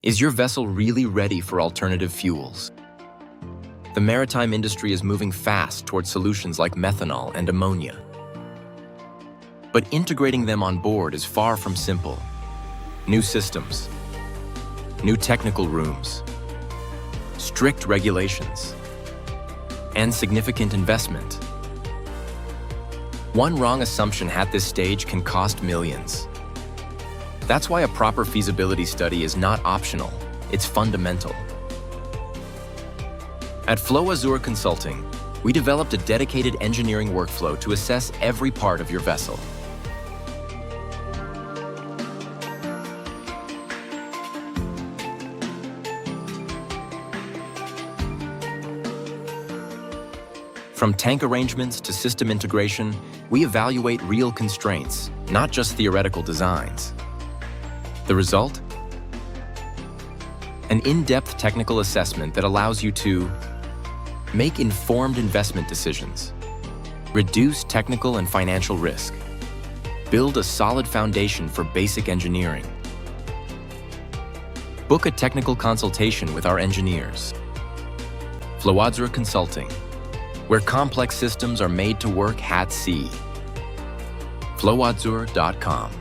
Is your vessel really ready for alternative fuels? The maritime industry is moving fast towards solutions like methanol and ammonia. But integrating them on board is far from simple. New systems, new technical rooms, strict regulations, and significant investment. One wrong assumption at this stage can cost millions. That's why a proper feasibility study is not optional, it's fundamental. At Flowazur Consulting, we developed a dedicated engineering workflow to assess every part of your vessel. From tank arrangements to system integration, we evaluate real constraints, not just theoretical designs. The result? An in-depth technical assessment that allows you to make informed investment decisions, reduce technical and financial risk, build a solid foundation for basic engineering, book a technical consultation with our engineers. Flowazur Consulting, where complex systems are made to work at sea. Flowazur.com